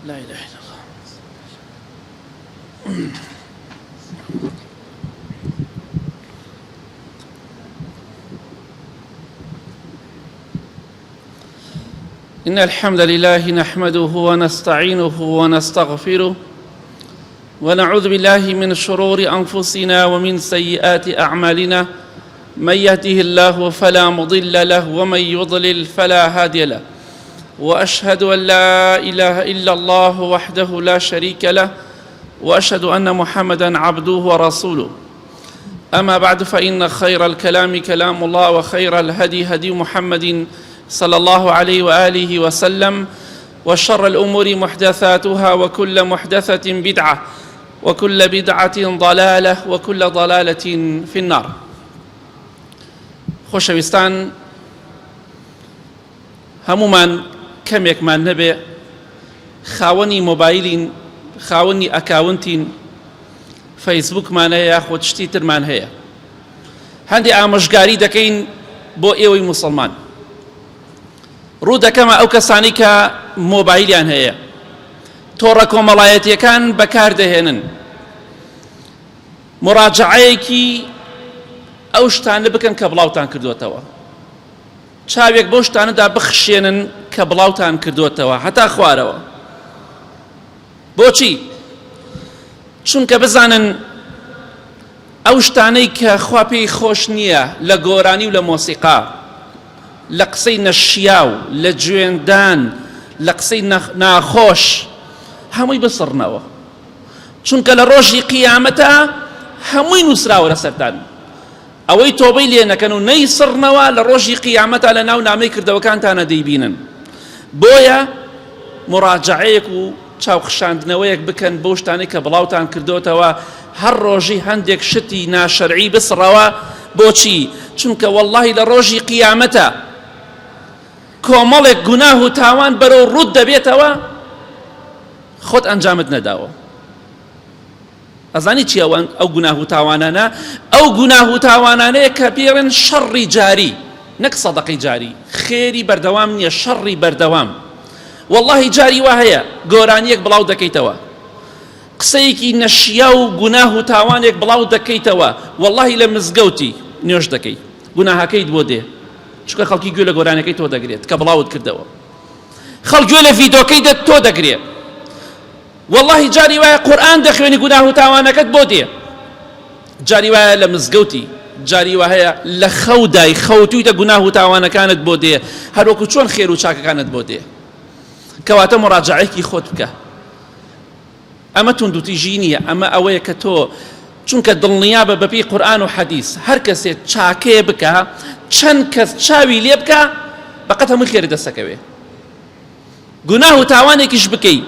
لا إله إلا الله. إن الحمد لله نحمده ونستعينه ونستغفره ونعوذ بالله من شرور أنفسنا ومن سيئات أعمالنا. من يهده الله فلا مضل له ومن يضلل فلا هادي له، وأشهد أن لا إله إلا الله وحده لا شريك له، وأشهد أن محمدًا عبده ورسوله. أما بعد، فإن خير الكلام كلام الله، وخير الهدي هدي محمد صلى الله عليه وآله وسلم، وشر الأمور محدثاتها، وكل محدثة بدعة، وكل بدعة ضلالة، وكل ضلالة في النار. خۆشەویستان، هەمومان کەمێکمان نەبێ خاوەنی مۆبایلین، خاوەنی ئەکاونتین، فەیسبووکمان هەیە یاخۆ شتی ترمان هەیە. هەندێک ئامۆژگاری دەکەین بۆ ئێوەی موسڵمان. ڕوو دەکەمە ئەو کەسانی کە مۆبایلیان هەیە تۆڕە کۆمەڵایەتیەکان بەکاردەهێنن، مراجعەیەکی ئەو شتانە بکەن کە بڵاوتان کردوتەوە، چاوێک بۆ شتانەدا بخشێنن کە بڵاوتان کردوتەوە هەتا خوارەوە. بۆچی؟ چونکە بزانن ئەو شتانەی کە خوا پێی خۆش نییە لە گۆرانی و لە مۆسیقا، لە قسەی نەشیاو، لە گوێندان، لە قسەی ناخۆش، هەمووی بسڕنەوە، چونکە لە ڕۆژی قیامەتە هەمووی نووسراوە لەسەرتان. ئەوەی تۆبەی لێ نەکەن و نەیسڕنەوە لە ڕۆژی قیامەتە لە ناو نامەی کردەوەکانتانە دەیبینن. بۆیە مراجعەیەک و چاوخشاندنەوەیەک بکەن بۆ شتانەی کە بڵاوتان کردوتەوە، هەر ڕۆژی هەندێک شتی ناشەرعی بسڕەوە. بۆچی؟ چونکە وەڵڵاهی لە ڕۆژی قیامەتە کۆمەڵێک گوناه و تاوان بەرەو ڕوود دەبێتەوە خۆت ئەنجامت نەداوە. ئەزانی چی ئەو گوناه و تاوانانە؟ ئەو گوناه و تاوانانەیە کە پێڵێن شەڕی جاری، نەک سەدەقەی جاری. خێری بەردەوام نییە، شەڕی بەردەوام. وەڵڵاهی جاری وا هەیە گۆرانیەک بڵاو دەکەیتەوە، قسەیەکی نەشیا و گوناه و تاوانێک بڵاو دەکەیتەوە، وەڵڵاهی لە مزگەوتی نوێژ دەکەیت، گوناهەکەیت بۆ دێ، چونکە خەڵکی گوێ لە گۆرانەکەی تۆ دەگرێت کە بڵاوت کردەوە. خەڵک گوێ لە ڤیدۆکەی تۆ دەگرێت. والله جاری وایە قورئان دەخوێنی گوناه و تاوانەکەت بۆ دێ، جاری وایە لە مزگەوتی، جاری وایە لە خەودای خەوتویتە گوناه و تاوانەکانت بۆ دێ، هەروەکو چۆن خێر و چاکەکانت بۆ دێ. کەواتە مراجعەیەکی خۆت بکە. ئەمە توندوتیژی نییە، ئەمە ئەوەیە کە تۆ چونکە دڵنیابە بەپێی قورئان و حەدیث هەر کەسێک چاکەیە بکە، چەند کەس چاوی لێ بکە، بەقەت هەمووی خێر دەستەکەوێ. گوناه و تاوانێکیش بکەی،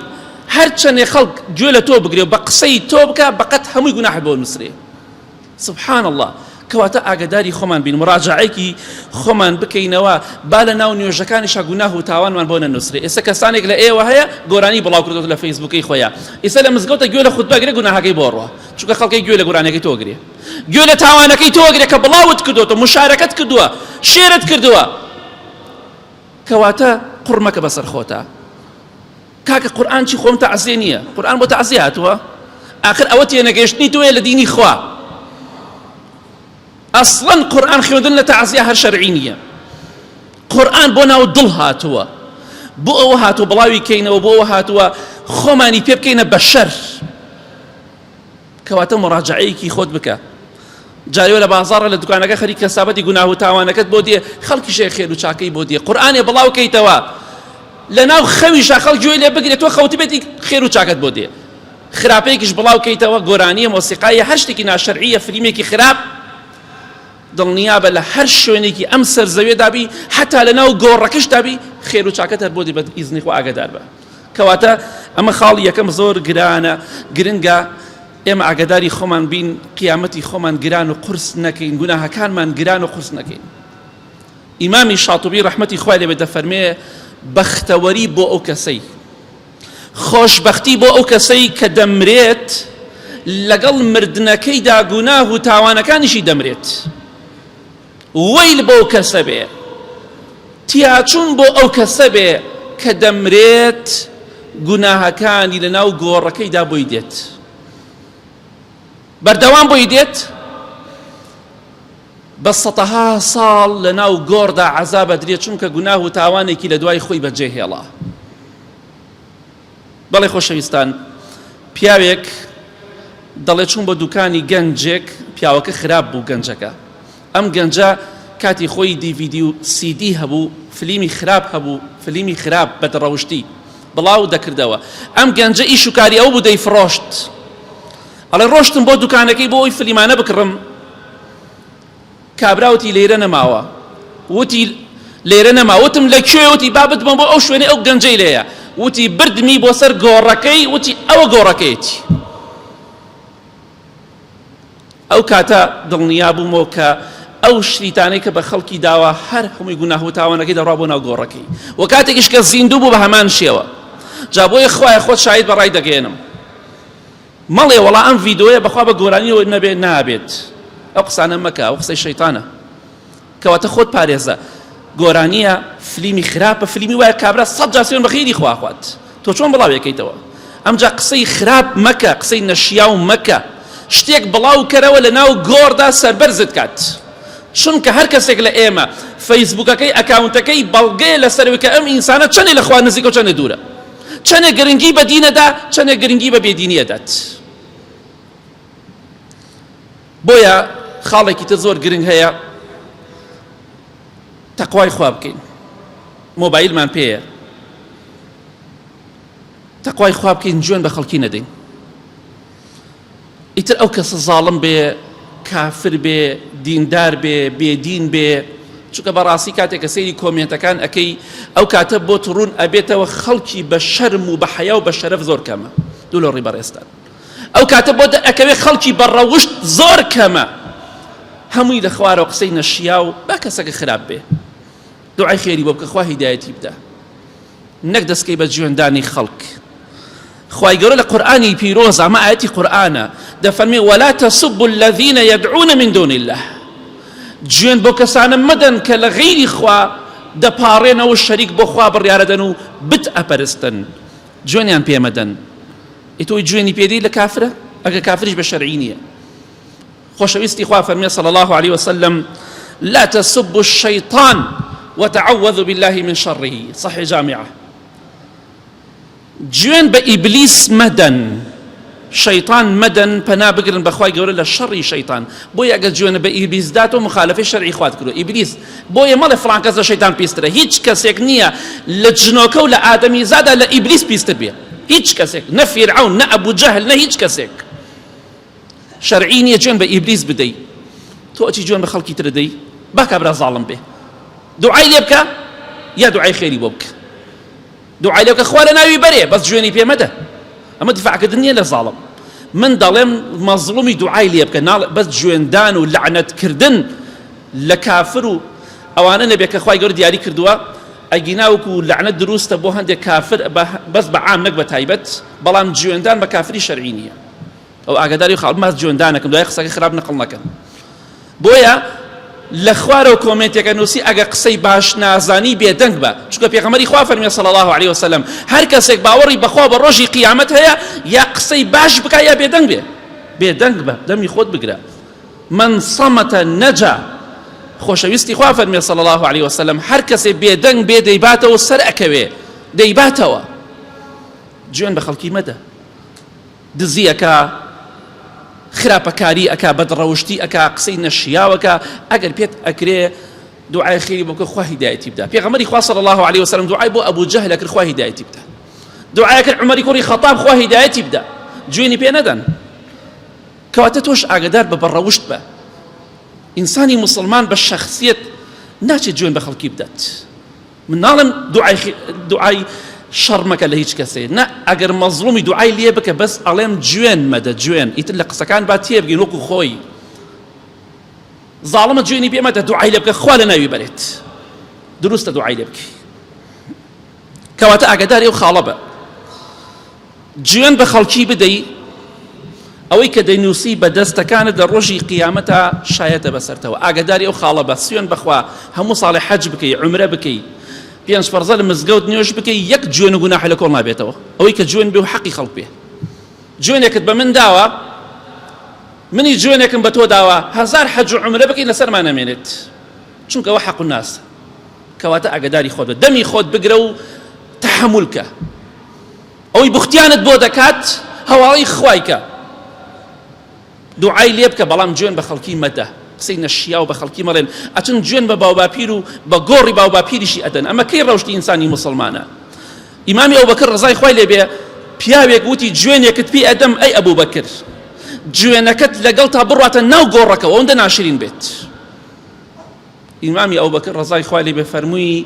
هەر چەندێ خەڵک گوێ لە تۆ بگرێ و بە قسەی تۆ بکە، بەقەت هەمووی گوناحت بۆ نووسرێ. سبحان الله. کەواتە ئاگاداری خۆمان بین، مراجعەیەکی خۆمان بکەینەوە، با لە ناو نوێژەکانیشا گوناه و تاوانمان بۆ نەنووسرێ. ئێستا کەسانێک لە ئێوە هەیە گۆرانی بڵاو کردوتە لە فەیسبووکەی خۆیان، ئێستا لە مزگەوتە گوێ لە خوتبە گرێ گوناهەکەی بۆ ڕوا، چونکە خەڵکی گوێ لە گۆرانەکەی تۆ گرێ، گوێ لە تاوانەکەی تۆ گرێ کە بڵاوت کردوتە، مشارەکەت کردووە، شێرت کردووە. کەواتە قوڕ مەکە بەسەر خۆتە. کاکە قورئان چی خۆم تەعزیە نییە، قورئان بۆ تەعزیە هاتووە. ئاخر ئەوە تێنەگەیشتنی تۆیە لە دینی خوا. ئەسڵەن قورئان خوێندن لە تەعزیە هەر شەرعی نییە. قورئان بۆ ناو دڵ هاتووە، بۆ ئەوە هاتووە بڵاوی کەینەوە، بۆ ئەوە هاتووە خۆمانی پێ بکەینە بە شەر. کەواتە مراجعەیەکی خۆت بکە. جاریوە لە بازاڕە لە دوکانەکە خەریک کەسابەتی گوناه و تاوانەکەت بۆ دێ، خەڵکیشێ خێر و چاکەی بۆ دێ، قورئانێ بڵاو کەیتەوە، لە ناو خەویشە خەڵک گوێ لێ بگرێت، تۆ خەوت بێتی خێر و چاکەت بۆ دێ. خراپەیەکیش بڵاو کەیتەوە، گۆرانیە، مۆسیقایە، هەر شتێکی ناشەرعیە، فلیمێکی خراپ، دڵنیابە لە هەر شوێنێکی ئەم سەرزەوێدا بی، حتا لە ناو گۆڕەکەشدا بی، خێر و چاکەت هەر بۆ دێ بە ئیزنی خوا ئاگادار بە. کەواتە ئەمە خاڵی یەکەم زۆر گرانە، گرنگە ئێمە ئاگاداری خۆمان بین، قیامەتی خۆمان گران و قورس نەکەین، گوناهەکانمان گران و قورس نەکەین. ئیمامی شاتوبی ڕەحمەتی خوای لێ بێت دەفەرمێ بەختەوەری بۆ ئەو کەسەی، خۆشبەختی بۆ ئەو کەسەی کە دەمرێت لەگەڵ مردنەکەیدا گوناه و تاوانەکانیشی دەمرێت. وەیل بۆ ئەو کەسە بێ، تیاچوون بۆ ئەو کەسە بێ کە دەمرێت گوناهەکانی لەناو گۆڕەکەیدا بۆی دێت، بەردەوام بۆی دێت، بە سەتەها ساڵ لەناو گۆڕدا عەزاب ئەدرێت، چونکە گوناه و تاوانێکی لە دوای خۆی بەجێهێڵا. بەڵێ خۆشەویستان، پیاوێک دەڵێ چوون بە دوکانی گەنجێک، پیاوەکە خراپ بوو گەنجەکە. ئەم گەنجە کاتی خۆی DVD و CD هەبوو، فلیمی خراپ هەبوو، فلیمی خراپ بەدڕەوشتی بڵاو دەکردەوە. ئەم گەنجە ئیش و کاری ئەو بوو دەیفرۆشت. ئەڵێ ڕۆشتم بۆ دوکانەکەی بۆ ئەوی فلیمانە بکڕم، کابراوتی لێرە نەماوە، وتی لێرە نەما، وتم لەکوێ؟ وتی با بتمە بۆ ئەو شوێنێ ئەو گەنجەی لێیە. وتی بردمی بۆ سەر گۆڕەکەی، وتی ئەوە گۆڕەکەیەتی. ئەو کاتە دڵنیا بوومەوە کە ئەو شریتانەی کە بە خەڵکی داوە هەر هەمووی گوناه و تاوانەکەی دەڕوا بۆ ناو گۆڕەکەی، و کاتێکیش کە زیندوو بوو بە هەمان شێوە. جا بۆیە خوایە خۆت شاید بەڕای دەگەێنم، مەڵێ وەڵا ئەم ڤیدۆیە بەخوا بە گۆرانیەوە نەبێت نابێت. ئەو قسانە مەکە، ئەو قسەی شەیتانە، کەواتە خۆت پارێزە. گۆرانیە فلیمی خراپە، فلیمی وایە کابرا 100 جار سوێن بەخێری خوا خوات، تۆ چۆن بڵاوێکەیتەوە؟ ئەمجا قسەی خراپ مەکە، قسەی نەشیاو مەکە، شتێک بڵاو کەرەوە لە ناو گۆڕدا سەربەرزت کات. چونکە هەر کەسێک لە ئێمە فەیسبوکەکەی ئەکاونتەکەی بەڵگەیە لەسەرەوەی کە ئەم ئینسانە چەندێک لە خوا نزیکە و چەندێک دوورە، چەندێک گرنگی بە دینەدا، چەندێک گرنگی بە بێدینیەدات. بۆیە خاڵێکی تر زۆر گرنگ هەیە، تەقوای خوا بکەین. مۆبایلمان پێیە، تەقوای خوا بکەین، جوێن بە خەڵکی نەدەین. ئیتر ئەو کەسە زاڵم بێ، کافر بێ، دیندار بێ، بێدین بێ، چونکە بەڕاستی کاتێک کە سەیری کۆمنتەکان ئەەکەی، ئەو کاتە بۆ ڕوون ئەبێتەوە خەڵکی بە شەرم و بە حەیا و بە شەرەف زۆر کەمە. دوو لە ڕێی بەڕێستان، ئەو کاتە بۆ ئەکەوێت خەڵکی بە ڕەوشت زۆر کەمە، هەمووی لە خوارەوە قسەی نەشیا و با کەسەکە خراپ بێ. دوعای خێری بۆ بکە، خوا هیدایەتی بدە، نەک دەستکەی بە جوێندانی خەڵک. خوای گەورە لە قورئانی پیرۆز، ئەمە ئاەتی قورئانە، دەفەرمێ وەلا تەسبوا الذین یدعون من دون الله. جوێن بۆ کەسانە مەدەن کە لە غەیری خوا دەپاڕێنەوە، شەریک بۆ خوا بڕیارەدەن و بت ئەپەرستن، جوێنیان پێ مەدەن. ئیتۆی جوێنی پێدەی لە کافرە؟ ئەگە کافریش بە شەرعی نییە. خۆشەویستی خوا فەرمێ صلی الله عليه وسلم لا تسبوا الشيطان وتعوذوا بالله من شره، صحيح جامعة. جوێن بە ئیبلیس مەدەن، شەیطان مەدەن، پەنا بگرن بەخوای گەورە لە شەڕی شەیطان. بۆیە ئەگەر جوێنە بە ئیبلیس دات و مخالفەی شەرعی خوات کردو ئیبلیس، بۆیە مەڵێ فڵان کەس لە شەیطان پیسترە. هیچ کەسێک نییە لە جنۆکە و لە ئادەمی زادا لە ئیبلیس پیستر بێ، هیچ کەسێک، نە فیرعون، نە ئەبوو جەهل، نە هیچ کەسێک. شەرعی نییە جوێن بە ئیبلیس بدەی. تۆ ئەچی جوێن بە خەڵکی تر دەی، با کابرا زاڵم بێ، دوعای لێ بکە یا دوعای خێری بۆ بکە. دوعای لێ بکە خوا لە ناوی بەرێ، بەس جوێنی پێ مەدە. ئەمە دیفاعکردن نییە لە زاڵم. من دەڵێم مەزڵومی دوعای لێ بکە، بەس جوێندان و لعنەتکردن لە کافر و ئەوانە نەبێ کە خوای گەورە دیاری کردووە ئەگیناوکو لعنەت دروستە بۆ هەندێک کافر، بەس بە عام نەک بە تایبەت، بەڵام جوێندان بە کافری شەرعی نییە. ئەو ئاگاداری خاڵ ماس جوێندانەکەم، دوای قسەکە خراپ نەقڵ نەکەن. بۆیە لە خوارەوە کۆمنتێکە نووسی ئەگە قسەی باش نازانی بێدەنگ بە، چونکە پێغەمبەری خوا فەرمێ صلی الله عليه وسلم هەر کەسێک باوەڕی بەخوا بە ڕۆژی قیامەت هەیە، یا قسەی باش بکە یا بێدەنگ بێ. بێدەنگ بە، دەمی خۆت بگرە. من صەمەتە نەجا. خۆشەویستی خوا فەرمێ صلی الله عليه وسلم هەر کەسێ بێدەنگ بێ دەیباتەوە سەر ئەکەوێ، دەیباتەوە. جوێن بە خەڵکی مەدە، دزی ئەکا، خراپەکاری ئەکا، بەدڕەوشتی ئەکا، قسەی نەشیاوەکە. ئەگەر پێت ئەکرێ دوعای خێری بۆ بکە، خوا هیدایەتی بدە. پێغەمبەری خوا صلی الله عليه وسلم دوعای بۆ ئەبوو جەهل کرد، خوا هیدایەتی بدە. دوعای کرد عومەری کوڕی خەتاب، خوا هیدایەتی بدە. جوێنی پێ نەدەن. کەواتە تۆش ئاگادار بە بەڕەوشت بە. ئینسانی مسلمان بە شەخسیەت ناچێت جوێن بە خەڵکی بدات. من ناڵم دوعای شەڕ مەکە لە هیچ کەسێ، نە، ئەگەر مەزڵومی دوعای لێ بکە، بەس ئەڵێم جوێن مەدە، جوێن. ئیتر لە قسەکان با تێبگەین وەکو خۆی. زاڵمە جوێنی پێ مەدە، دوعای لێ بکە خوا لە ناوی بەرێت. دروستە دوعای لێ بکەی. کەواتە ئاگاداری ئەو خاڵە بە. جوێن بە خەڵکی بدەی، ئەوەی کە دەینووسی بە دەستەکانت لە ڕۆژی قیامەتە شایەتە بەسەرتەوە. ئاگاداری ئەو خاڵە بە. سوێن بەخوا هەموو ساڵی حەج بکەی، عومرە بکەی، 5 فەرزە لە مزگەوت نوێژ بکەی یەک جوێن و گوناحی لە کۆڵ نابێتەوە، ئەوەی کە جوێن بێ و حەقی خەڵک بێ. جوێنێکت بە من داوە، منی جوێنێکم بە تۆ داوە، 1000 حەج و عومرە بکەین لەسەرمان نامێنێت، چونکە ئەوە حەق و ناسە. کەواتە ئاگاداری خۆت بە، دەمی خۆت بگرە و تەحەمولکە. ئەوەی بوختیانت بۆ دەکات هەواڵی خوایکە، دوعای لێ بکە، بەڵام جوێن بە خەڵکی مەدە، قسەی نەشیا و بە خەڵکی مەڵێن. ئەچن جوێن بە باوباپیر و بە گۆڕی باوباپیریشی ئەدەن. ئەمە کەی ڕەوشی ئینسانی موسڵمانە؟ ئیمامی ئەوبەکر ڕزای خوای لێ بێ پیاوێک وتی جوێنێکت پێ ئەدەم ئەی ئەبوبەکر، جوێنەکەت لەگەڵ تا بڕاتە ناو گۆڕەکەەوە ئەوەندە ناشرین بێت. ئیمامی ئەوبەکر ڕزای خوای لێ بێ فەرمووی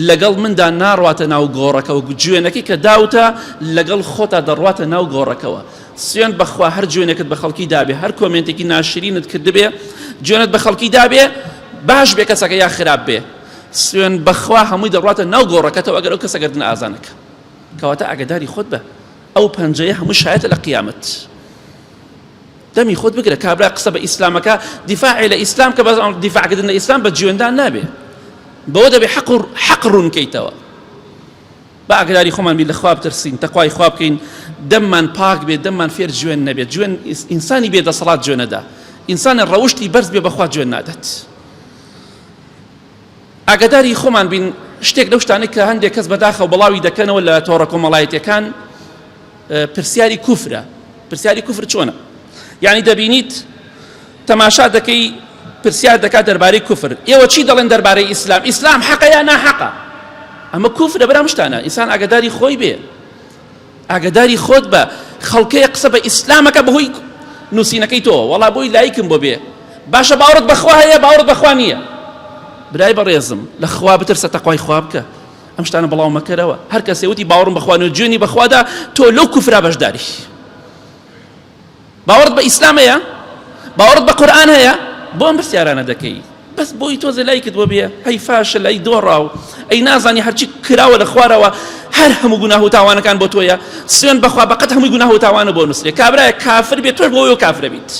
لەگەڵ مندا ناڕواتە ناو گۆڕەکەەوە، جوێنەکەی کە داوتە لەگەڵ خۆتا دەڕواتە ناو گۆڕەکەەوە. سوێن بەخوا هەر جوێنێکت بە خەڵکی دابێ، هەر کۆمنتێکی ناشرینت کردبێ، جوێنت بە خەڵکی دابێ، باش بێ کەسەکە یا خراپ بێ، سوێن بەخوا هەمووی دەڕواتە ناو گۆڕەکەتەوە ئەگەر ئەو کەسە گردنە ئازانەکە. کەواتە ئاگاداری خۆت بە، ئەو پەنجەیە هەموو شایەتە لە قیامەت. دەمی خۆت بگرە، کابرا قسە بە ئیسلامەکە دیفاعی لە ئیسلام کە بە دیفاعکردن لە ئیسلام بە جوێندان نابێ، بەوە دەبێ حەق ڕوونکەیتەوە. با ئاگاداری خۆمان بین، لە خوا بترسین، تەقوای خوا بکەین، دەممان پاک بێت، دەممان فێر جوێن نەبێت. جوێن ئینسانی بێدەسەڵات جوێنەدا، ئینسانی ڕەوشتی بەرز بێ بەخوا جوێن نادات. ئاگاداری خۆمان بین، شتێک لەو شتانەی کە هەندێک کەس بەداخەوە بڵاوی دەکەنەوە لە تۆڕە کۆمەڵایەتیەکان پرسیاری کوفرە. پرسیاری کوفر چۆنە؟ یعنی دەبینیت تەماشا دەکەی پرسیار دەکات دەربارەی کوفر، ئێوە چی دەڵێن دەربارەی ئیسلام؟ ئیسلام حەقە یا ناحەقە؟ ئەمە کوفرە بەرام شتانە. ئینسان ئاگاداری خۆی بێ، ئاگاداری خۆت بە. خەڵکەیە قسە بە ئیسلامەکە بەهۆی نووسینەکەی تۆ، وەڵا بۆی لایکم بۆ بێ، باشە باوەڕت بەخوا هەیە باوەڕت بەخوا نییە. برای بەڕێزم لە خوا بترسە، تەقوای خوا بکە، ئەم شتانە بەڵاو مەکەرەوە. هەر کەسێ وتی باوەڕم بەخوا و جوێنی بەخوادا، تۆ لەو کوفرا بەشداری. باوەڕت بە ئیسلام هەیە، باوەڕت بە قورئان هەیە، بۆ ئەم پرسیارانە دەکەی، بەس بۆی تۆزە لایکت بۆ بێ، ئەی فاشل، ئەی دۆڕاو، ئەی نازانی هەرچی کراوە لە خوارەوە هەر هەموو گوناه و تاوانەکان بۆ تۆیە. سوێن بەخوا بەقەت هەمووی گوناه و تاوانە بۆ نووسرێ. کابرایە کافر بێت، تۆش بۆ کافرە بیت.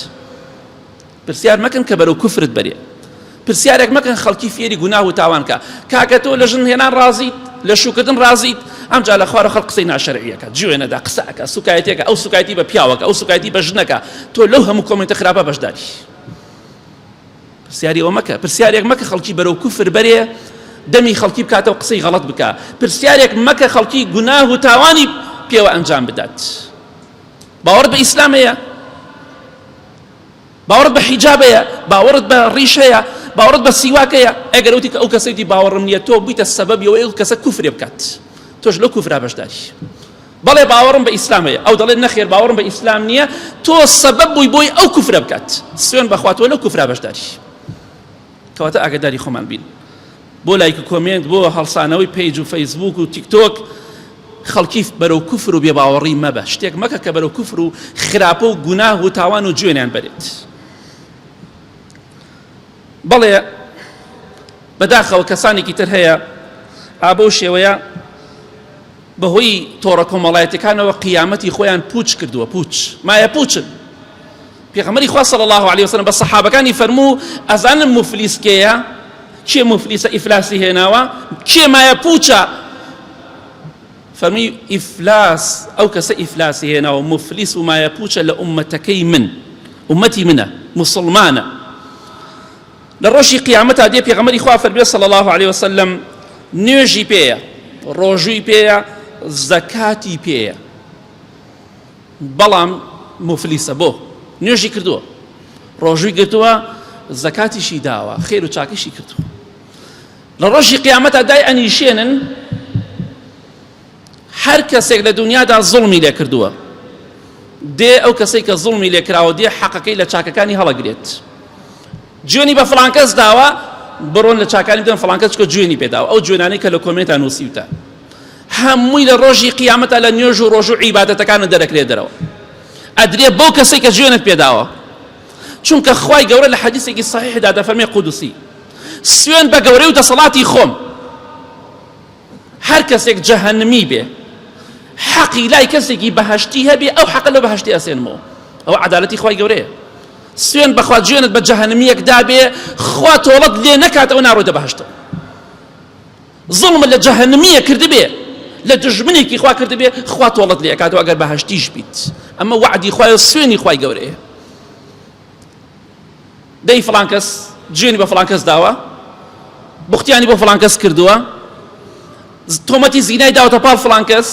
پرسیار مەکەن کە بەرەو کوفرت بەرێ، پرسیارێک مەکەن خەڵکی فێری گوناه و تاوانکە. کاکە تۆ لە ژن هێنان ڕازیت، لە شوکردن ڕازیت، ئەمجا لە خوارە خەڵک قسەی ناشەرعیەکە، جوێنەدا قسەکە، سوکایەتێکە، ئەو سوکایەتی بە پیاوەکە، ئەو سوکایەتی بە ژنەکە، تۆ لەو هەموو کۆمنتە خراپە بەشداری. پرسیاری ئەوە مەکە، پرسیارێک مەکە خەڵکی بەرەو کوفر بەرێ، دەمی خەڵکی بکاتەوە قسەی غەڵەت بکە. پرسیارێک مەکە خەڵکی گوناه و تاوانی پێوە ئەنجام بدات. باوەڕت بە ئیسلام هەیە، باوەڕت بە حیجاب هەیە، باوەڕت بە ڕیش هەیە، باوەڕت بە سیواک هەیە، ئەگەر وتی کە ئەو کەسێتی باوەڕم نییە، تۆ بوویتە سەبەبی ئەو کەسە کوفرێ بکات، تۆش لەو کوفرا بەشداری. بەڵێ باوەڕم بە ئیسلام هەیە، ئەو دەڵێت نەخێر باوەڕم بە ئیسلام نییە، تۆ سەبەب بووی بۆی ئەو کوفرە بکات. سوێن بەخوا تۆ لەو کوفرا بەشداری. کەواتە ئاگاداری خۆمان بین، بۆ لایک و کۆمنت، بۆ هەڵسانەوەی پیج و فەیسبوک و تیکتۆک خەڵکی بەرەو کوفر و بێباوەڕی مەبە. شتێک مەکە کە بەرەو کوفر و خراپە و گوناه و تاوان و جوێنیان بەرێت. بەڵێ بەداخەوە کەسانێکی تر هەیە ئابە و شێوەیە بەهۆی تۆڕە کۆمەڵایەتەکانەوە قیامەتی خۆیان پوچ کردووە. پوچ مایە پوچن. پێغەمبەری خوا صلی الله علیه وسلم بە سەحابەکانی فەرموو ئەزانن موفلیس کێیە، کێ موفلیسە ئیفلاسی هێناوە، کێ مایە پوچە؟ فەرمی ئیفلاس، ئەو کەسە ئیفلاسی هێناوە موفلیس و مایە پوچە لە ئومەتەکەی من، ئومەتی منە، موسڵمانە. لە ڕۆژی قیامەتا دێ پێغەمبەری خوا فەرمێ صلی الله علیه وسلم نوێژی پێیە، ڕۆژووی پێیە، زەکاتی پێیە، بەڵام موفلیسە. بۆ نوێژی کردووە، ڕۆژووی گرتووە، زەکاتیشی داوە، خێر و چاکیشی کردووە. لە ڕۆژی قیامەتا دای ئەنیشێنن هەر کەسێک لە دنیادا زوڵمی لێ کردووە، دێ ئەو کەسەی کە زوڵمی لێ کراوە دێ حەقەکەی لە چاکەکانی هەڵەگرێت. جوێنی بە فڵان کەس داوە، بڕۆن لە چاکانی بدەن فڵان کەس چکە جوێنی پێداوە. ئەو جوێنانەی کە لە کۆمنتە نووسیوتە هەمووی لە ڕۆژی قیامەتە لە نوێژ و ڕۆژ و عیبادەتەکانت دەرەکرێت دەرەوە. ئەدرێ بۆ کەسێک کە جوێنت پێداوە، چونکە خوای گەورە لە حەدیثێکی صحیحدا دەفەرمێ قودوسی سوێن بە گەورەی و دەسەڵاتی خۆم، هەر کەسێک جەهەنمی بێ حەقی لای کەسێکی بەهەشتی هەبێ، ئەو حەقە لە بەهەشتی ئەسێنمەوە. ئەوە عەدالەتی خوای گەورەیە. سوێن بەخوا جوێنت بە جەهەنمیەکدا بێ، خوا تۆڵەت لێ نەکاتەوە ناڕۆیتە بەهەشتەوە. زڵم لە جەهەنەمیە کردبێ لە دژمنێکی خوا کردبێ خوا تۆڵەت لێ ئەکاتەوە ئەگەر بەهەشتیش بیت ئەمە وعدی خوایە سوێنی خوای گەورەیە دەی فڵان کەس جوێنی بە فڵان کەس داوە بوختیانی بۆ فڵان کەس کردووە تۆمەتی زینای داوەتە پاڵ فڵان کەس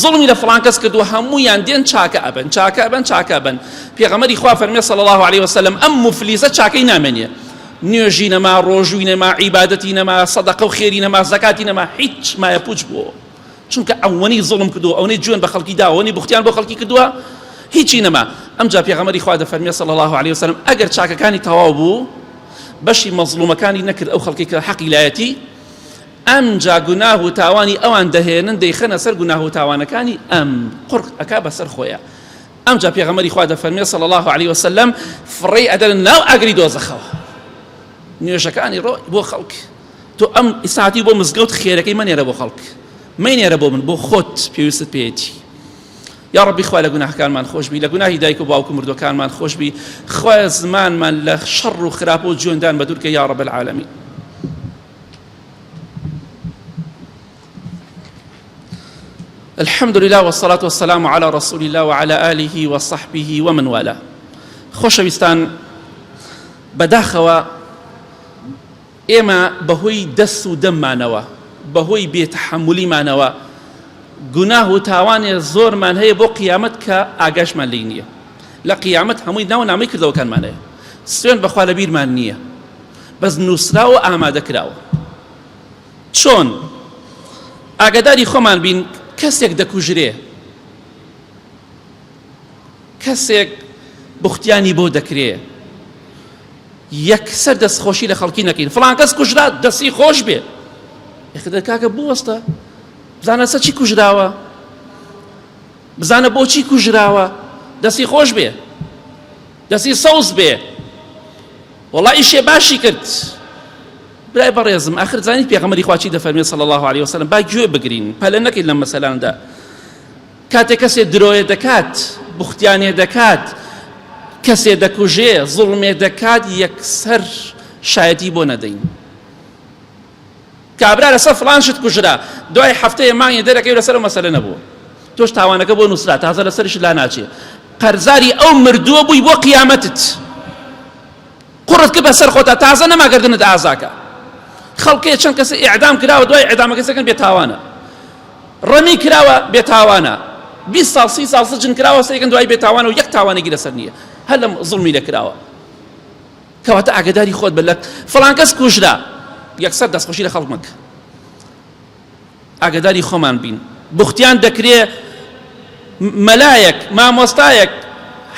زڵمی لە فڵان کەس کردووە هەموویان دێن چاکە ئەبن چاکە ئەبن چاکە ئەبن پێغەمبەری خوا فەرمێ صلی الله عليه وسلم ئەم مفلیسە چاکەی نامێنێ نوێژی نەما ڕۆژووی نەما عیبادەتی نەما سەدەقە و خێری نەما زەکاتی نەما هیچ مایە پوچ بووە چونکە ئەوەنەی زڵم کردووە ئەوەنەی جوێن بە خەڵکی داوە ئەوەنەی بوختیان بۆ خەڵکی کردووە هیچی نەما ئەمجا پێغەمبەری خوا دەفەرمێ صلی الله عليه وسلم ئەگەر چاکەکانی تەواو بوو بەشی مەزلومەکانی نەکرد ئەو خەڵکی کە حەقی لایەتی ئەمجا گوناه و تاوانی ئەوان دەهێنن دەیخەنە سەر گوناه و تاوانەکانی ئەم قورق ئەکا بەسەر خۆیە ئەمجا پێغەمبەری خوا دەفەرمێ صلی الله عليه وسلم فڕێی ئەدەن ناو ئاگری دۆزەخەوە نوێژەکانی ڕۆ بۆ خەڵک تۆ ئەم ئیساعەتی بۆ مزگەوت خێرەکەی مەنێرە بۆ خەڵک مەینێرە بۆ من بۆ خۆت پێویستت پێیەتی یا ربی خوا لە گوناهەکانمان خۆش بی لە گوناهی دایک و باوک و مردوەکانمان خۆش بی خوا زمانمان لە شەڕ و خراپە و جوێندان بەدوورکە یا رب العالمین الحمد لله والصلاة والسلام على رسول الله وعلى آله وصحبه ومن والاه خۆشەویستان بەداخەوە ئێمە بەهۆی دەست و دەممانەوە بەهۆی بێتەحەمولیمانەوە گوناه و تاوانێ زۆرمان هەیە بۆ قیامەت کە ئاگاشمان لێی نییە لە قیامەت هەمووی ناو نامەی کردەوەکانمان هەیە سوێن بەخوا لە بیرمان نییە بەس نووسراوە ئامادەکراوە چۆن ئاگاداری خۆمان بین کەسێک دەکوژرێ کەسێک بوختیانی بۆ دەکرێ یەکسەر دەستخۆشی لە خەڵکی نەکەین فڵان کەس کوژرا دەستی خۆش بێ یەخدە کاکە بوەستە بزانە سە چی کوژراوە بزانە بۆچی کوژراوە دەستی خۆش بێ دەستی سەوز بێ وەڵا ئیشێ باشی کرد برای بەڕێزم ئاخر زانیت پێغەمبەری خوا چی دەفەرمێ صلی الله عليه وسلم با گوێ بگرین پەلە نەکەین لەم مەسەلانەدا کاتێک کەسێ درۆیە دەکات بوختیانێ دەکات کەسێ دەکوژێ زوڵمێ دەکات یەکسەر شایەتی بۆ نەدەین کابرا لەسەر فڵان شت کوژرا دوای هەفتەیە مانگی دەرەکەی لەسەر مەسەلە نەبووە تۆش تاوانەکە بۆ نووسرا تازە لەسەرش لا ناچێ قەرزاری ئەو مردووە بووی بۆ قیامەتت قوڕت کرد بەسەر خۆتا تازە نەماگەردنت ئازاکە خەڵکێ چەند کەس ئیعدام کراوە دوای ئیعدامەکە سەکەن بێتاوانە ڕەمی کراوە بێتاوانە 20 ساڵ 30 ساڵ سجن کراوە سەیەکەن دوای بێتاوانە و یەک تاوانێکی لەسەر نییە هەر لەم زوڵمی لەکراوە کەواتە ئاگاداری خۆت بە لە فڵان کەس کوژرا یەکسەر دەستخۆشی لە خەڵک مەکە ئاگاداری خۆمان بین بوختیان دەکرێ مەلایەک مامۆستایەک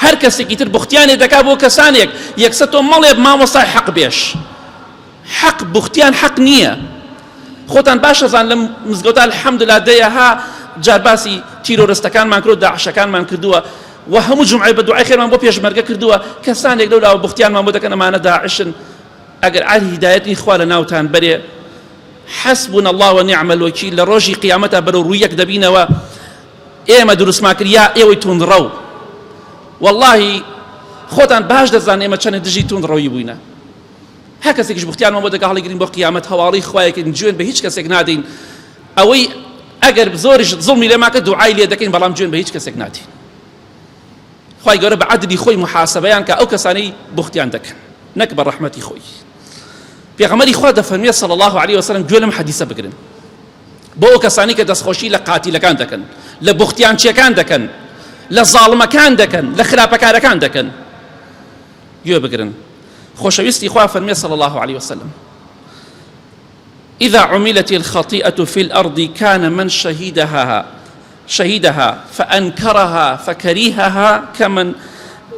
هەر کەسێکی تر بوختیانێ دەکا بۆ کەسانێک یەکسەر تۆ مەڵێ مامۆستای حەق بێش حەق بوختیان حەق نییە خۆتان باش ئەزان لە مزگەوتە الحەمدوللا دەیەها جار باسی تیرۆرستەکانمان کرد و داعشەکانمان کردووە و هەموو جمعی بە دوعای خێرمان بۆ پێشمەرگە کردووە کەسانێک لەولاوە بوختیانمان بۆ دەکەن ئەمانە داعشن ئەگەر عالی هیدایەتی خوا لە ناوتان بەرێ حەسبونا الله ونعم الوکیل لە ڕۆژی قیامەتە بەرەو ڕوویەک دەبینەوە ئێمە دروستمان کرد یا ئێوەی توندڕەو واللهی خۆتان باش دەزان ئێمە چەند دژی توندڕەوی بووینە هەر کەسێکیش بوختیانمان بۆ دەکا هەڵیگرین بۆ قیامەت هەواڵی خوایەکەین جوێن بە هیچ کەسێک نادەین ئەوەی ئەگەر زۆریش زوڵمی لێماکە دوعای لێ دەکەین بەڵام جوێن بە هیچ کەسێک نادەین خوای گەورە بە عەدلی خۆی محاسبەیان کە ئەو کەسانەی بوختیان دەکەن نەک بە ڕەحمەتی خۆی پێغەمبەری خوا دەفەرمێ صلی الله عليه وسلم گوێ لەم حەدیسە بگرن بۆ ئەو کەسانی کە دەستخۆشی لە قاتیلەکان دەکەن لە بوختیانچیەکان دەکەن لە زاڵمەکان دەکەن لە خراپەکارەکان دەکەن گوێ بگرن خۆشەویستی خوا فەرمێ صلی الله عليه وسلم إذا عملت الخطيئة في الأرض كان من شهدها فأنكرها فكرهها كمن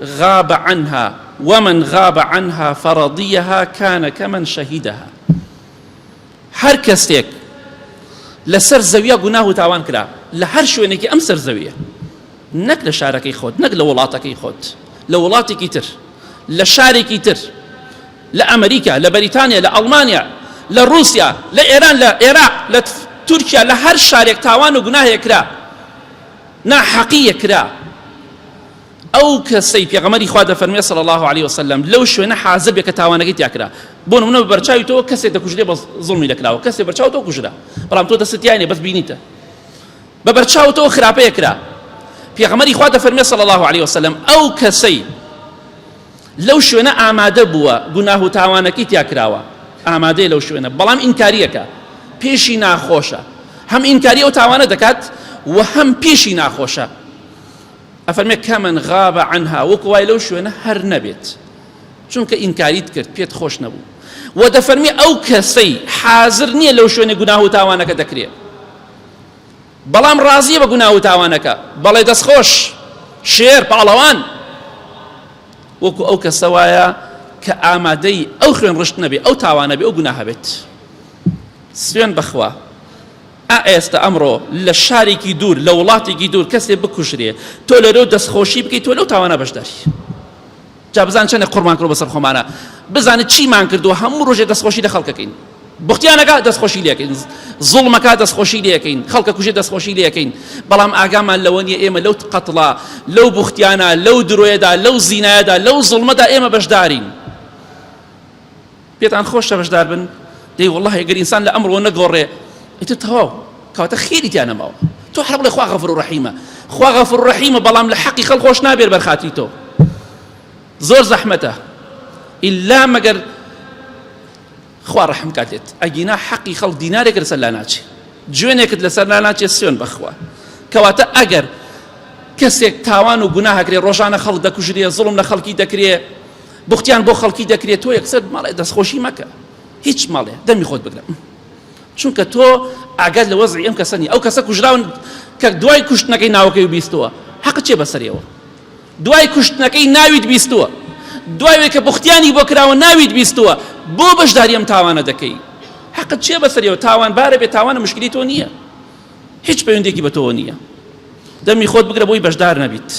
غاب عنها ومن غاب عنها فرضيها كان كمن شهدها هر کەسێک لەسەر زەویە گوناه و تاوان کرا لە هەر شوێنێکی ئەم سەر زەویە نەک لە شارەکەی خۆت نەک لە وڵاتەکەی خۆت لە وڵاتێکی تر لە شارێکی تر لە ئەمریکا لە بەریتانیا لە ئەڵمانیا لە رووسیا لە ئێران لە عێراق لە تورکیا لە هەر شارێک تاوان و گوناهێک کرا ناحەقیە کرا ئەو کەسەی پێغەمبەری خوا دەفەرمێ صلی الله عليه وسلم لەو شوێنە حازر بێ کە تاوانەکەی تیاکرا بۆ نمونە بەرچاوی تۆ کەسێک دەکوژرێ بە زوڵمی دەکراوە کەسێک بەرچاو تۆ کوژرا بەڵام تۆ دەستت یانێ بەس بینیتە بە بەرچاو تۆ خراپەیەکرا پێغەمبەری خوا دەفەرمێ صلی الله عليه وسلم ئەو کەسەی لەو شوێنە ئامادە بووە گوناه و تاوانەکەی تیاکراوە ئامادەی لەو شوێنە بەڵام ئینکاریەکە پێشی ناخۆشە هەم ئینکاری ئەو تاوانە دەکات و هەم پێشی ناخۆشە ئەفەرمێ کەمن غاب عنها وەکو وای لەو شوێنە هەر نەبێت چونکە ئینکاریت کرد پێت خۆش نەبوو و دەفەرمێ ئەو کەسەی حازر نییە لەو شوێنە گوناه و تاوانەکە دەکرێت بەڵام ڕازیە بە گوناه و تاوانەکە بەڵێ دەستخۆش شێر پاڵەوان وەکو ئەو کەسە وایە کە ئامادەی ئەو خوێن ڕشت نەبێ ئەو تاوانە بێ ئەو گوناهە بێت سوێن بەخوا ئێستا ئەمڕۆ لە شارێکی دوور لە وڵاتێکی دوور کەسێ بکوژرێ تۆ لەرەو دەستخۆشی بکەیت تۆ لەو تاوانە بەشداری جا بزان چەندێک قوربان کردو بەسەر خۆمانە بزانێت چیمان کردووە هەموو ڕۆژێ دەستخۆشی لە خەڵکەکەین بوختیانەکە دەستخۆشی لێکەین زوڵمەکە دەستخۆشی لێکەین خەڵکە کوژێ دەستخۆشی لێکەین بەڵام ئاگامان لەوە نیە ئێمە لەو قەتڵە لەو بوختیانە لەو درۆیەدا لەو زینایەدا لەو زوڵمەدا ئێمە بەشدارین پێتان خۆشە بەشدار بن دەی وەڵڵاهی ئەگەر ئینسان لە ئەمڕۆ نەگۆڕێ ئیتر تەواو کەواتە خێریتیان نەماوە تۆ هەر بڵێ خوا غەفور و ڕەحیمە خوا غەفور و ڕەحیمە بەڵام لە حەقی خەڵک خۆش نابێت بەرخاتی تۆ زۆر زەحمەتە ئیلا مەگەر خوا ڕەحم کاتێت ئەگینا حەقی خەڵک دینارێک لەسەر لا ناچێ جوێنێکت لەسەر لا ناچێ سوێن بەخوا کەواتە ئەگەر کەسێک تاوان و گوناهەکرێ ڕۆژانە خەڵک دەکوژرێ زوڵم لە خەڵکی دەکرێ بوختیان بۆ خەڵکی دەکرێت تۆ یەکسەر ماڵێ دەستخۆشی مەکە هیچ ماڵێ دەمی خۆت بگرە چونکە تۆ ئاگات لە وەزعی ئەم کەسە نیە ئەو کەسە کوژراون کە دوای کوشتنەکەی ناوەکەی بیستووە حەقت چێ بەسەریەوە دوای کوشتنەکەی ناویت بیستووە دوای کە بوختیانی بۆ کراوە ناویت بیستووە بۆ بەشداری ئەم تاوانە دەکەی حەقت چێ بەسەریەوە تاوان بارە بێ تاوانە مشکلی تۆ نییە هیچ پەیوەندێکی بە تۆ نییە دەمی خۆت بگرە بۆی بەشدار نەبیت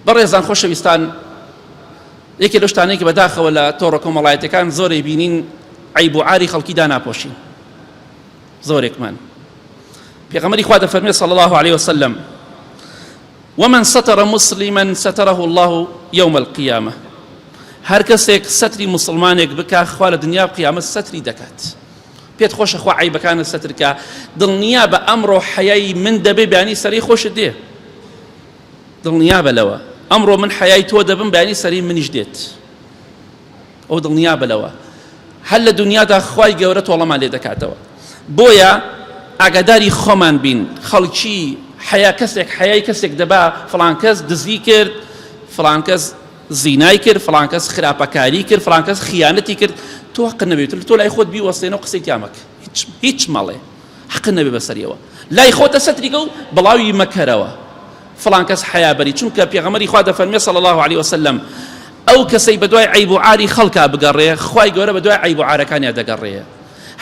بەڕێزان خۆشەویستان یەکێ لەو شتانەیەکی بەداخەوە لە تۆڕە کۆمەڵایەتەکان زۆرێ بینین عیب و عاری خەڵکی داناپۆشین زۆرێکمان پێغەمبەری خوا دەفەرمێ صلی الله عليه وسلم ومن ستر مسلما ستره الله يوم القيامة هەر کەسێک سەتری مسلمانێک بکە خوا لە دنیا قیامەت سەتری دەکات پێت خۆشە خوا عیبەکانت سەترکە دڵنیا بە ئەمڕۆ حەیای من دەبێ بەیانی سەری خۆشت دێ دڵنیا بە لەوە ئەمڕۆ من حەیای تۆ دەبم بەیانی سەری منیش دێت ئەو دڵنیا بە لەوە هەر لە دنیادا خوای گەورە تۆڵەمان لێ دەکاتەوە بۆیە ئاگاداری خۆمان بین خەڵکی حیا کەسێک حیای کەسێک دەبا فڵان کەس دزی کرد فڵان کەس زینای کرد فڵان کەس خراپەکاری کرد فڵان کەس خیانەتی کرد تۆ حەق نەبێت تۆ لای خۆت بیوەستێنەوە قسەی تیامەکە هیچ مەڵێ حەق نەبێ بەسەریەوە لای خۆتە سەتریکە و بڵاوی مەکەرەوە فڵان کەس حیابەری چونکە پێغەمبەری خوا دەفەرمێ صلی الله عليه وسلم ئەو کەسەی بەدوای عیب و عاری خەڵکا بگەڕێ خوای گەورە بەدوای عیب و عارەکانیا دەگەڕێ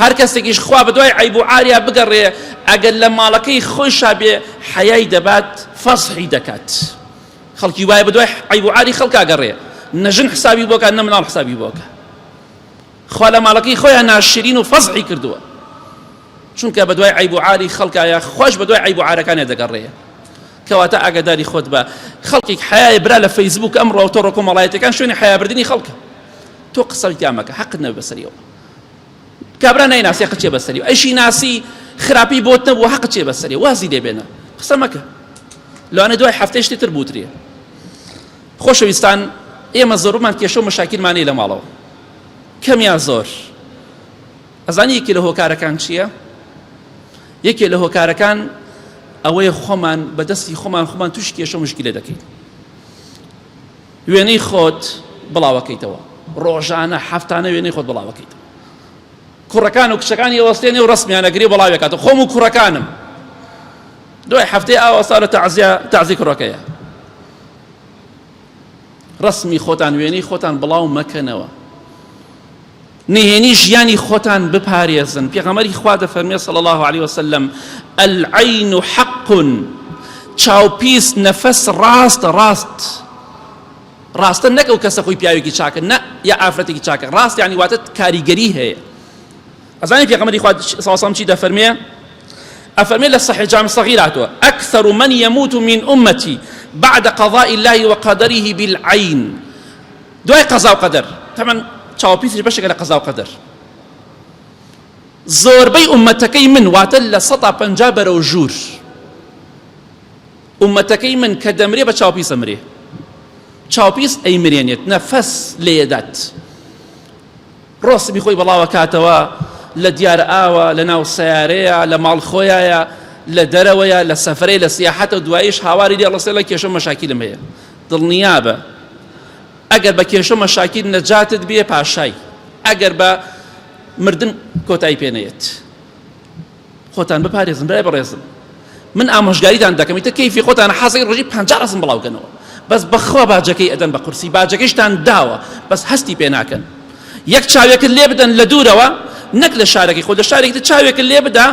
هەر کەسێکیش خوا بەدوای عیب و عاریا بگەڕێ ئەگەر لە ماڵەکەی خۆشا بێ حەیای دەبات فەسحی دەکات خەڵکی وایە بەدوای عیب و عاری خەڵکا گەڕێ نەژن حسابی بۆکە نە مناڵ حسابی بۆکە خوا لە ماڵەکەی خۆیان ناشرین و فەسحی کردووە چونکە بەدوای عیب و عاری خەڵکایە خۆش بەدوای عیب و عارەکانیا دەگەڕێ کەواتە ئاگاداری خۆت بە خەڵکێک حیای برا لە فەیسبوک ئەمڕۆ تۆڕە کۆمەڵایەتەکان شوێنی حیابردنی خەڵکە تۆ قسەی تیامەکە حەقت نەبێ بەسەریەوە کابرا نایناسی حەقت چێ بەسەریەوە ئەیشی ناسی خراپی بۆت نەبووە حەقت چێ بەسەریەوە وازی لێ بێنە قسە مەکە لەوانە دوای هەفتەی شتێتر بوترێ خۆشەویستان ئێمە زۆرمان کێشە و مەشاکیلمانەی لە ماڵەوە کەمیا زۆر ئەزانی یەکێ لە هۆکارەکان چییە یەکێ لە هۆکارەکان ئەوەی خۆمان بەدەستی خۆمان توش کێشە و مشکلە دەکەین وێنەی خۆت بڵاوەکەیتەوە ڕۆژانە هەفتانە وێنەی خۆت بڵاوەکەیتەوە کوڕەکان و کچەکانی وەستێنێ و ڕسمیانەگری بڵاوێکاتە خۆم و کوڕەکانم دوای هەفتەی ئاوەسا لە تەعزیە کوڕەکەیە ڕسمی خۆتان وێنەی خۆتان بڵاو مەکەنەوە نهێنی ژیانی خۆتان بپارێزن پێغەمبەری خوا دەفەرمێ صلی الله عليه وسلم العین حق چاوپیس نەفەس ڕاستە نەک ئەو کەسە خۆی پیاوێکی چاکە نە یا ئافرەتێکی چاکە ڕاست یعنی واتە کاریگەری هەیە ئەزانی پێغەمبەری خوا صلی الله عليه وسلم چی دەفەرمێ ئەفەرمێ لە صحیح جامع صغیر هاتووە ئەکثر من يموت من أمتي بعد قضاء الله وقدره بالعين دوای قضاء وقدر طبعا چاوپیسش بەشێکە لە قضاء وقدر زۆربەی ئومەتەکەی من واتە لە 150 بەرەو ژوور ئومەتەکەی من کە دەمرێ بە چاوپیس ئەمرێ چاوپیس ئەیمرێنێت نەفەس لێدات ڕۆسمی خۆی بەڵاوە کاتەوە لە دیارە ئاوە لە ناو سیارەیە لە ماڵ خۆیایە لە دەرەوەیە لە سەفرەی لە سیاحەتە دواییش هاواری دێڵەسێ لە کێشە مەشاکیلم هەیە دڵنیابە ئەگەر بە کێشە مەشاکیل نەجاتت بێ پاشای ئەگەر بە مردن کۆتایی پێنەیەت خۆتان بپارێزن برای بەڕێزم من ئامۆژگاریتان دەکەم ئیتر کەیفی خۆتان حەزی ڕۆژی 50 ڕەسم بڵاوکەنەوە بەس بەخوا باجەکەی ئەدەن بە قورسی باجەکەیشتان داوە بەس هەستی پێ ناکەن یەک چاوێکت لێ بدەن لە دوورەوە نەک لە شارێکی خۆ لە شارێکی چاوێکت لێ بدا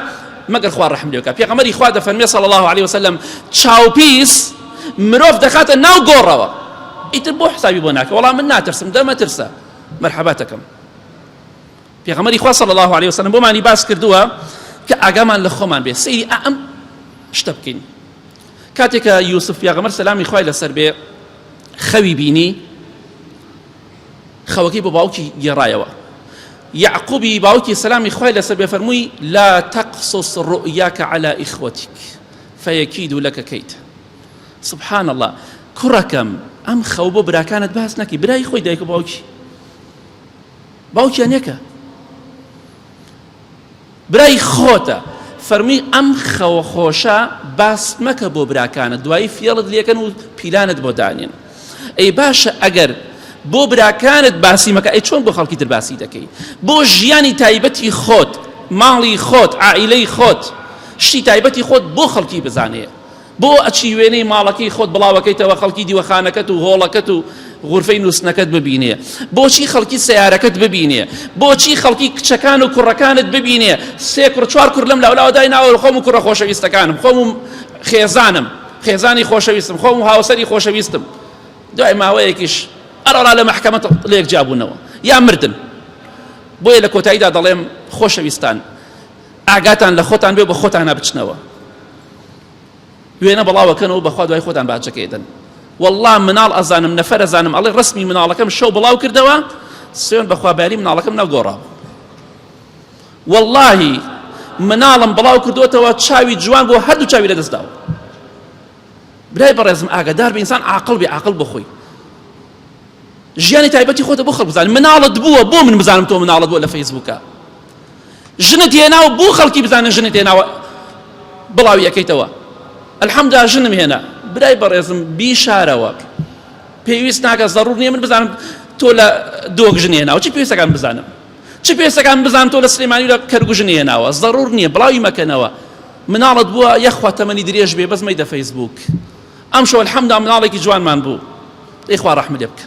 مەگەر خوا ڕەحم لێ بکات پێغەمبەری خوا دەفەرمێ صلی الله عليه وسلم چاوپیس مرۆڤ دەخاتە ناو گۆڕەوە ئیتر بۆ حسابی بۆ ناکە وەڵام من ناترسم دەمەترسە مەرحەباتەکەم پێغەمبەری خوا صلی الله عليه وسلم بۆمانی باس کردووە کە ئاگامان لە خۆمان بێ سەیری ئەم شتە بکەین کاتێکە یوسف پێغەمبەر سەلامی خوای لەسەر بێ خەوی بینی خەوەکەی بۆ باوکی گێڕایەوە یعقوبی باوکی سەلامی خوای لەسەر بێ فەرمووی لا تقصص رؤياك على إخوتك فيكيدوا لك كيدا سبحان الله کوڕەکەم ئەم خەو بۆ براکانت باس نەکەی برای خۆی دایک و باوکیان یەکە برای خۆتە فەرمی ئەم خەوە خۆشە باس مەکە بۆ براکانت دوایی فێڵت لێکەن و پیلانت بۆ دانێن ئەی باشە ئەگەر بۆ براکانت باسی مەکە ئەی چۆن بۆ خەڵکی تر باسی دەکەی بۆ ژیانی تایبەتی خۆت ماڵی خۆت عائیلەی خۆت شتی تایبەتی خۆت بۆ خەڵکی بزانێ بۆ ئەچی وێنەی ماڵەکەی خۆت بڵاوەکەیتەوە خەڵکی دیوەخانەکەت و هۆڵەکەت و غورفەی نووسنەکەت ببینێ بۆچی خەڵکی سیارەکەت ببینێ بۆچی خەڵکی کچەکان و کوڕەکانت ببینێ 3 کوڕ 4 کوڕ لەم لاولاوە دایناوە خۆم و کوڕە خۆشەویستەکانم خۆم و خێزانی خۆشەویستم خۆم و هاوسەری خۆشەویستم دوای ماوەیەکیش ئەڕۆڵا لە مەحکەمە لێک جابوونەوە یا مردن بۆیە لە کۆتاییدا دەڵێم خۆشەویستان ئاگاتان لە خۆتان بێ بە خۆتان نابچنەوە وێنە بڵاوەکەنەوە بەخوا دوای خۆتان باجەکەیدەن والله مناڵ ئەزانم نەفەر ئەزانم ئەڵێ ڕسمی مناڵەکەم شەو بڵاو کردەوە سوێن بەخواباری مناڵەکەم ناوگۆڕاوە واللهی مناڵم بڵاو کردوتەوە چاوی جوان بۆ هەردوو چاوی لەدەستداوە برای بەڕێزم ئاگادار بە ئینسان عاقڵ بێ عاقڵ بخۆی ژیانی تایبەتی خۆتە بۆ خەڵک بزانێ مناڵت بووە بۆ من بزانم تۆ مناڵت بووە لە فەیسبووکە ژنت هێناوە بۆ خەڵکی بزانن ژنت هێناوە بڵاوی یەکەیتەوە الحەمدلله ژنم هێنا برای بەڕێزم بیشارەوە پێویست ناکە زەڕوور نییە من بزانم تۆ لە دۆک ژن هێناوە چی پێویستەکان بزانم چی پێویستەکان بزانم تۆ لە سلێمانی لە کەرگوو ژن هێناوە زەڕوور نییە بڵاوی مەکەنەوە مناڵت بووە یەخوا تەمەنی درێژ بێ بەس مەیدە فەیسبووک ئەم شەو الحەمدلله مناڵێکی جوانمان بوو ئەی خوا ڕەحمە لێ بکە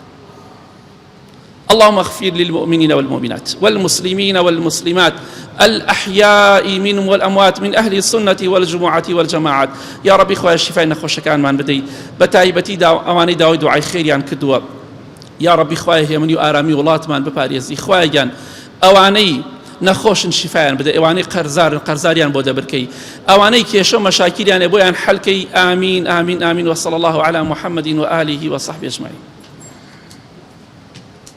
اللهم اغفر للمؤمنين والمؤمنات والمسلمين والمسلمات الأحياء منهم والأموات من أهل السنة والجماعة والجماعات يا ربي خويا الشفاء نخوش كان من بدي بتايبتي أواني داوي دعاء خير يعني كدوا يا ربي خويا هي من يؤرامي ولات من بباريزي خويا جان أواني نخوش شفاء بدي أواني قرزار يعني بودا بركي أواني كيشو مشاكل يعني بويان حلكي آمين آمين آمين وصلى الله على محمد وآله وصحبه أجمعين